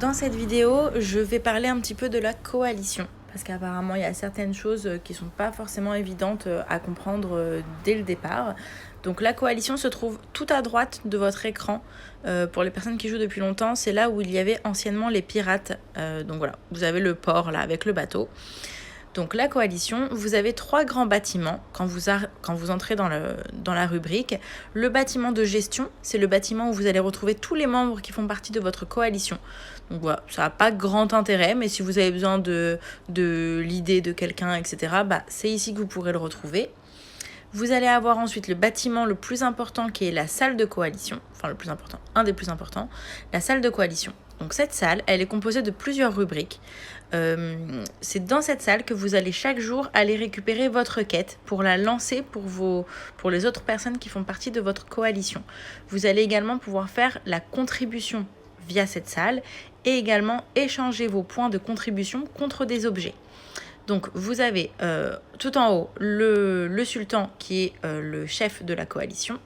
Dans cette vidéo, je vais parler un petit peu de la coalition. Parce qu'apparemment, il y a certaines choses qui ne sont pas forcément évidentes à comprendre dès le départ. Donc la coalition se trouve tout à droite de votre écran. Pour les personnes qui jouent depuis longtemps, c'est là où il y avait anciennement les pirates. Donc voilà, vous avez le port là avec le bateau. Donc la coalition, vous avez 3 grands bâtiments quand vous entrez dans la rubrique. Le bâtiment de gestion, c'est le bâtiment où vous allez retrouver tous les membres qui font partie de votre coalition. Donc voilà, ça n'a pas grand intérêt, mais si vous avez besoin de l'idée de quelqu'un, etc., c'est ici que vous pourrez le retrouver. Vous allez avoir ensuite le bâtiment le plus important qui est la salle de coalition, enfin le plus important, un des plus importants, la salle de coalition. Donc cette salle, elle est composée de plusieurs rubriques. C'est dans cette salle que vous allez chaque jour aller récupérer votre quête pour la lancer pour les autres personnes qui font partie de votre coalition. Vous allez également pouvoir faire la contribution via cette salle et également échanger vos points de contribution contre des objets. Donc vous avez tout en haut le sultan qui est le chef de la coalition.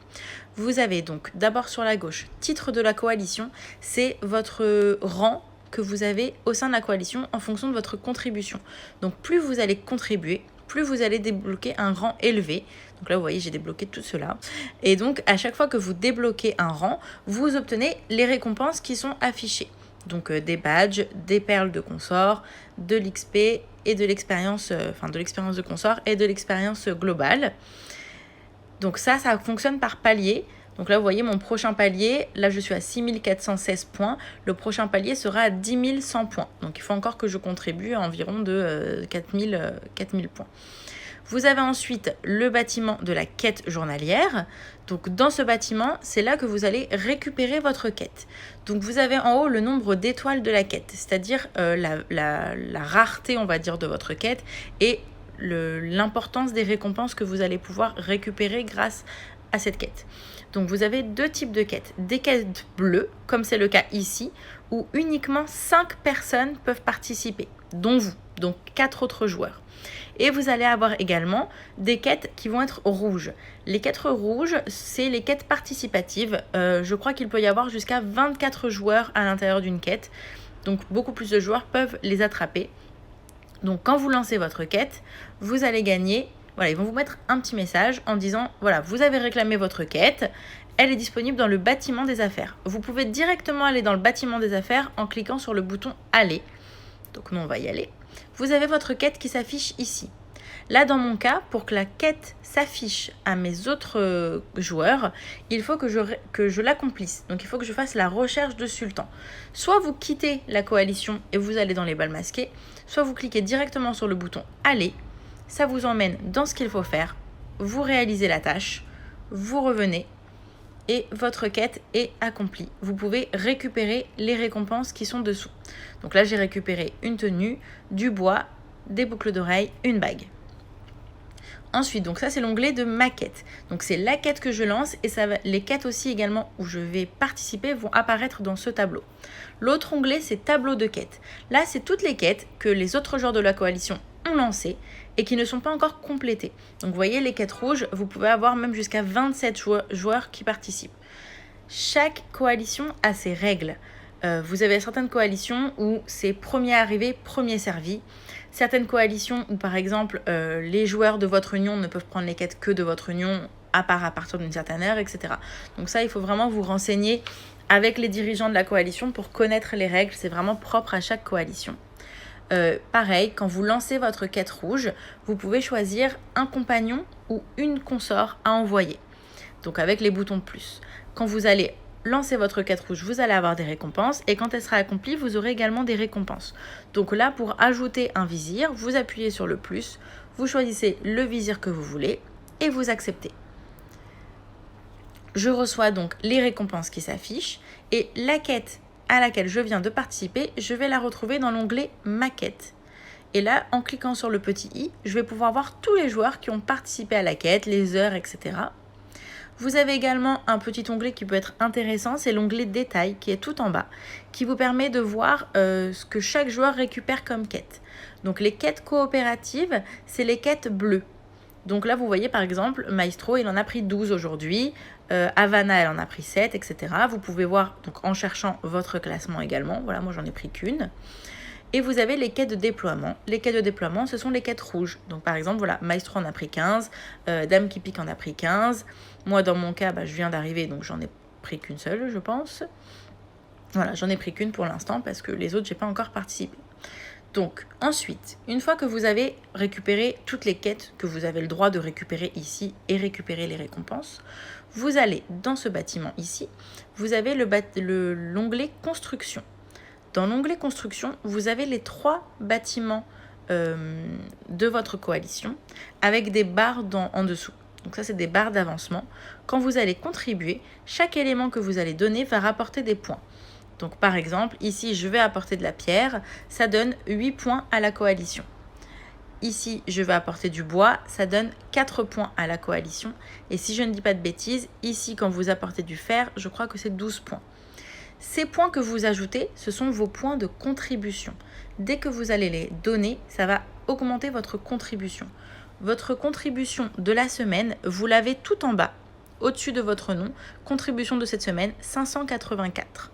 Vous avez donc d'abord sur la gauche, titre de la coalition, c'est votre rang que vous avez au sein de la coalition en fonction de votre contribution. Donc plus vous allez contribuer, plus vous allez débloquer un rang élevé. Donc là, vous voyez, j'ai débloqué tout cela. Et donc, à chaque fois que vous débloquez un rang, vous obtenez les récompenses qui sont affichées. Donc des badges, des perles de consort, de l'XP et de l'expérience de consort et de l'expérience globale. Donc ça fonctionne par palier. Donc là, vous voyez mon prochain palier, là je suis à 6416 points. Le prochain palier sera à 10 100 points. Donc il faut encore que je contribue à environ de 4000 points. Vous avez ensuite le bâtiment de la quête journalière. Donc dans ce bâtiment, c'est là que vous allez récupérer votre quête. Donc vous avez en haut le nombre d'étoiles de la quête, c'est-à-dire la rareté, on va dire, de votre quête et l'importance des récompenses que vous allez pouvoir récupérer grâce à cette quête. Donc vous avez 2 types de quêtes. Des quêtes bleues, comme c'est le cas ici, où uniquement 5 personnes peuvent participer, dont vous, donc 4 autres joueurs. Et vous allez avoir également des quêtes qui vont être rouges. Les quêtes rouges, c'est les quêtes participatives. Je crois qu'il peut y avoir jusqu'à 24 joueurs à l'intérieur d'une quête. Donc beaucoup plus de joueurs peuvent les attraper. Donc quand vous lancez votre quête, vous allez gagner. Voilà, ils vont vous mettre un petit message en disant, voilà, vous avez réclamé votre quête, elle est disponible dans le bâtiment des affaires. Vous pouvez directement aller dans le bâtiment des affaires en cliquant sur le bouton aller. Donc nous, on va y aller. Vous avez votre quête qui s'affiche ici. Là, dans mon cas, pour que la quête s'affiche à mes autres joueurs, il faut que je l'accomplisse. Donc, il faut que je fasse la recherche de sultan. Soit vous quittez la coalition et vous allez dans les balles masquées, soit vous cliquez directement sur le bouton « Aller ». Ça vous emmène dans ce qu'il faut faire. Vous réalisez la tâche, vous revenez et votre quête est accomplie. Vous pouvez récupérer les récompenses qui sont dessous. Donc là, j'ai récupéré une tenue, du bois, des boucles d'oreilles, une bague. Ensuite, donc ça c'est l'onglet de ma quête. Donc c'est la quête que je lance et les quêtes aussi également où je vais participer vont apparaître dans ce tableau. L'autre onglet c'est tableau de quêtes. Là c'est toutes les quêtes que les autres joueurs de la coalition ont lancées et qui ne sont pas encore complétées. Donc vous voyez les quêtes rouges, vous pouvez avoir même jusqu'à 27 joueurs qui participent. Chaque coalition a ses règles. Vous avez certaines coalitions où c'est premier arrivé, premier servi. Certaines coalitions où, par exemple, les joueurs de votre union ne peuvent prendre les quêtes que de votre union, à part à partir d'une certaine heure, etc. Donc ça, il faut vraiment vous renseigner avec les dirigeants de la coalition pour connaître les règles. C'est vraiment propre à chaque coalition. Pareil, quand vous lancez votre quête rouge, vous pouvez choisir un compagnon ou une consort à envoyer. Donc avec les boutons de plus. Quand vous allez lancer votre quête rouge, vous allez avoir des récompenses et quand elle sera accomplie, vous aurez également des récompenses. Donc là, pour ajouter un vizir, vous appuyez sur le plus, vous choisissez le vizir que vous voulez et vous acceptez. Je reçois donc les récompenses qui s'affichent et la quête à laquelle je viens de participer, je vais la retrouver dans l'onglet Ma quête. Et là, en cliquant sur le petit i, je vais pouvoir voir tous les joueurs qui ont participé à la quête, les heures, etc. Vous avez également un petit onglet qui peut être intéressant, c'est l'onglet détail qui est tout en bas, qui vous permet de voir ce que chaque joueur récupère comme quête. Donc les quêtes coopératives, c'est les quêtes bleues. Donc là, vous voyez par exemple, Maestro, il en a pris 12 aujourd'hui. Havana, elle en a pris 7, etc. Vous pouvez voir donc en cherchant votre classement également. Voilà, moi j'en ai pris qu'une. Et vous avez les quais de déploiement. Les quais de déploiement, ce sont les quêtes rouges. Donc par exemple, voilà, Maestro en a pris 15, Dame qui pique en a pris 15. Moi, dans mon cas, je viens d'arriver, donc j'en ai pris qu'une seule, je pense. Voilà, j'en ai pris qu'une pour l'instant parce que les autres, j'ai pas encore participé. Donc ensuite, une fois que vous avez récupéré toutes les quêtes que vous avez le droit de récupérer ici et récupérer les récompenses, vous allez dans ce bâtiment ici, vous avez l'onglet construction. Dans l'onglet construction, vous avez les 3 bâtiments de votre coalition avec des barres en dessous. Donc ça, c'est des barres d'avancement. Quand vous allez contribuer, chaque élément que vous allez donner va rapporter des points. Donc par exemple, ici, je vais apporter de la pierre, ça donne 8 points à la coalition. Ici, je vais apporter du bois, ça donne 4 points à la coalition. Et si je ne dis pas de bêtises, ici, quand vous apportez du fer, je crois que c'est 12 points. Ces points que vous ajoutez, ce sont vos points de contribution. Dès que vous allez les donner, ça va augmenter votre contribution. Votre contribution de la semaine, vous l'avez tout en bas, au-dessus de votre nom. Contribution de cette semaine, 584.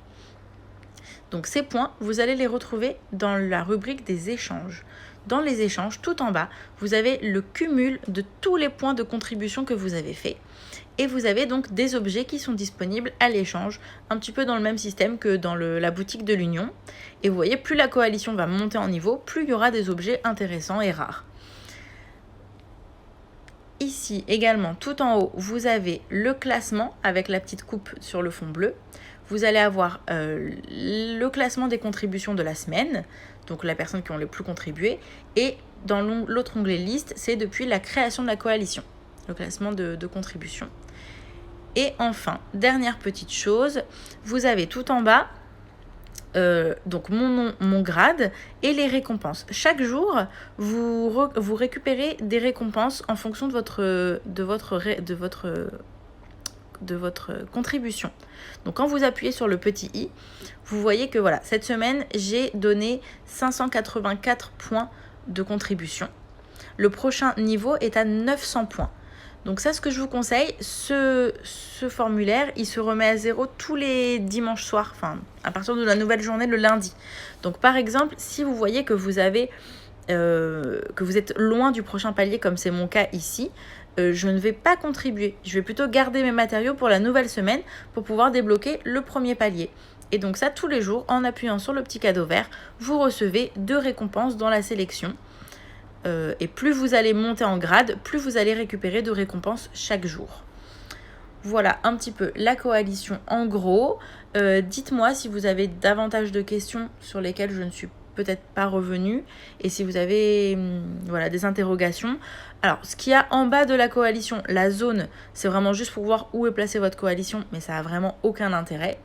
Donc ces points, vous allez les retrouver dans la rubrique des échanges. Dans les échanges, tout en bas, vous avez le cumul de tous les points de contribution que vous avez fait. Et vous avez donc des objets qui sont disponibles à l'échange, un petit peu dans le même système que dans la boutique de l'Union. Et vous voyez, plus la coalition va monter en niveau, plus il y aura des objets intéressants et rares. Ici également, tout en haut, vous avez le classement avec la petite coupe sur le fond bleu. Vous allez avoir le classement des contributions de la semaine, donc la personne qui ont le plus contribué. Et dans l'autre onglet liste, c'est depuis la création de la coalition, le classement de contribution. Et enfin, dernière petite chose, vous avez tout en bas donc mon nom, mon grade et les récompenses. Chaque jour, vous récupérez des récompenses en fonction de votre contribution. Donc quand vous appuyez sur le petit i, vous voyez que voilà, cette semaine, j'ai donné 584 points de contribution. Le prochain niveau est à 900 points. Donc ça, ce que je vous conseille, ce formulaire, il se remet à 0 tous les dimanches soirs, enfin à partir de la nouvelle journée le lundi. Donc par exemple, si vous voyez que vous êtes loin du prochain palier, comme c'est mon cas ici, je ne vais pas contribuer. Je vais plutôt garder mes matériaux pour la nouvelle semaine pour pouvoir débloquer le premier palier. Et donc ça, tous les jours, en appuyant sur le petit cadeau vert, vous recevez 2 récompenses dans la sélection. Et plus vous allez monter en grade, plus vous allez récupérer de récompenses chaque jour. Voilà un petit peu la coalition en gros. Dites-moi si vous avez davantage de questions sur lesquelles je ne suis peut-être pas revenue et si vous avez des interrogations. Alors, ce qu'il y a en bas de la coalition, la zone, c'est vraiment juste pour voir où est placée votre coalition, mais ça n'a vraiment aucun intérêt.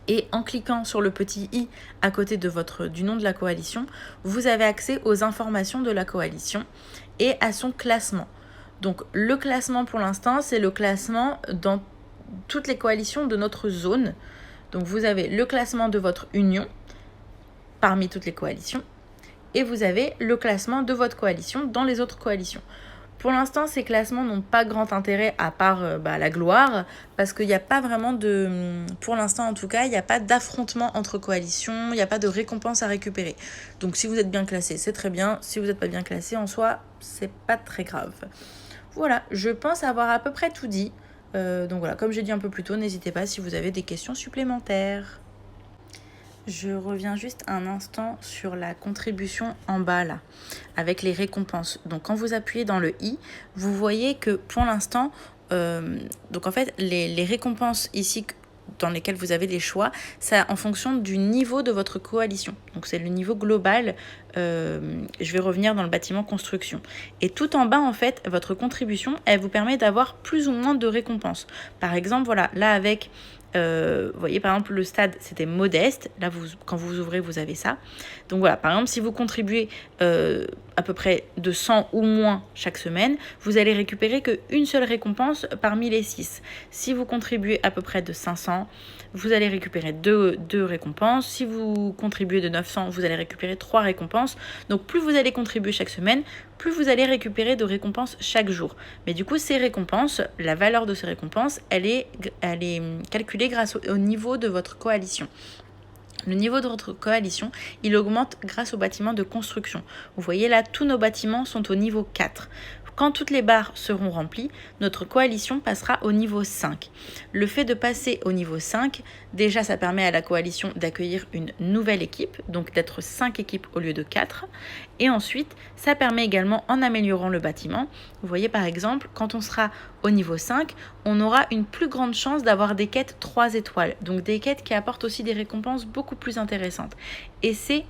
Et en cliquant sur le petit i à côté du nom de la coalition, vous avez accès aux informations de la coalition et à son classement. Donc le classement pour l'instant, c'est le classement dans toutes les coalitions de notre zone. Donc vous avez le classement de votre union parmi toutes les coalitions et vous avez le classement de votre coalition dans les autres coalitions. Pour l'instant, ces classements n'ont pas grand intérêt à part la gloire, parce qu'il n'y a pas vraiment pour l'instant en tout cas, il n'y a pas d'affrontement entre coalitions, il n'y a pas de récompense à récupérer. Donc si vous êtes bien classé, c'est très bien. Si vous n'êtes pas bien classé, en soi, c'est pas très grave. Voilà, je pense avoir à peu près tout dit. Donc voilà, comme j'ai dit un peu plus tôt, n'hésitez pas si vous avez des questions supplémentaires. Je reviens juste un instant sur la contribution en bas là, avec les récompenses. Donc quand vous appuyez dans le i, vous voyez que pour l'instant, donc en fait les récompenses ici dans lesquelles vous avez les choix, c'est en fonction du niveau de votre coalition. Donc c'est le niveau global. Je vais revenir dans le bâtiment construction. Et tout en bas en fait, votre contribution, elle vous permet d'avoir plus ou moins de récompenses. Par exemple, voilà, là avec vous voyez par exemple le stade c'était modeste, là quand vous ouvrez vous avez ça. Donc voilà, par exemple si vous contribuez à peu près de 100 ou moins chaque semaine, vous allez récupérer qu'une seule récompense parmi les 6. Si vous contribuez à peu près de 500, vous allez récupérer deux récompenses. Si vous contribuez de 900, vous allez récupérer 3 récompenses. Donc plus vous allez contribuer chaque semaine, plus vous allez récupérer de récompenses chaque jour. Mais du coup, ces récompenses, la valeur de ces récompenses, elle est calculée grâce au niveau de votre coalition. Le niveau de votre coalition, il augmente grâce aux bâtiments de construction. Vous voyez là, tous nos bâtiments sont au niveau 4. Quand toutes les barres seront remplies, notre coalition passera au niveau 5. Le fait de passer au niveau 5, déjà ça permet à la coalition d'accueillir une nouvelle équipe, donc d'être 5 équipes au lieu de 4. Et ensuite, ça permet également, en améliorant le bâtiment, vous voyez par exemple, quand on sera au niveau 5, on aura une plus grande chance d'avoir des quêtes 3 étoiles, donc des quêtes qui apportent aussi des récompenses beaucoup plus intéressantes. Et c'est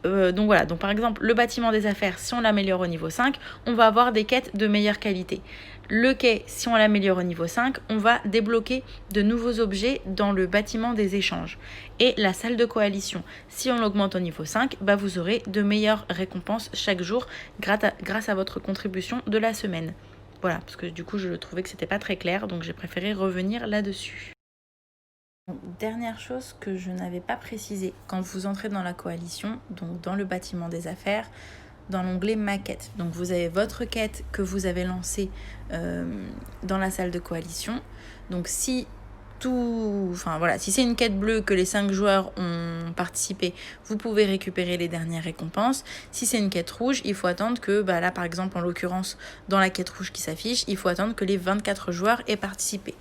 donc voilà, donc par exemple le bâtiment des affaires, si on l'améliore au niveau 5, on va avoir des quêtes de meilleure qualité. Le quai, si on l'améliore au niveau 5, on va débloquer de nouveaux objets dans le bâtiment des échanges. Et la salle de coalition, si on l'augmente au niveau 5, vous aurez de meilleures récompenses chaque jour grâce à votre contribution de la semaine. Voilà, parce que du coup je trouvais que c'était pas très clair, donc j'ai préféré revenir là-dessus. Dernière chose que je n'avais pas précisé, quand vous entrez dans la coalition, donc dans le bâtiment des affaires, dans l'onglet maquette. Donc vous avez votre quête que vous avez lancée dans la salle de coalition. Donc si c'est une quête bleue que les 5 joueurs ont participé, vous pouvez récupérer les dernières récompenses. Si c'est une quête rouge, il faut attendre que, là par exemple en l'occurrence dans la quête rouge qui s'affiche, il faut attendre que les 24 joueurs aient participé.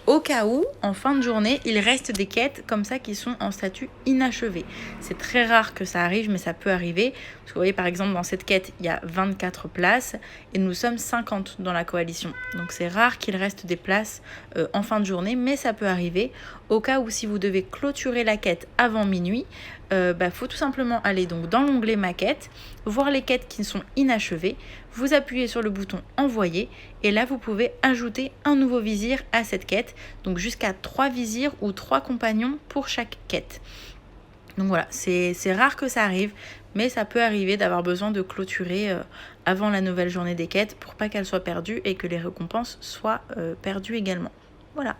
Au cas où, en fin de journée, il reste des quêtes comme ça qui sont en statut inachevé. C'est très rare que ça arrive, mais ça peut arriver. Parce que vous voyez, par exemple, dans cette quête, il y a 24 places et nous sommes 50 dans la coalition. Donc c'est rare qu'il reste des places en fin de journée, mais ça peut arriver. Au cas où, si vous devez clôturer la quête avant minuit, faut tout simplement aller donc dans l'onglet maquette, voir les quêtes qui sont inachevées, vous appuyez sur le bouton envoyer et là vous pouvez ajouter un nouveau vizir à cette quête, donc jusqu'à 3 vizirs ou 3 compagnons pour chaque quête. Donc voilà, c'est rare que ça arrive, mais ça peut arriver d'avoir besoin de clôturer avant la nouvelle journée des quêtes pour pas qu'elles soient perdues et que les récompenses soient perdues également. Voilà.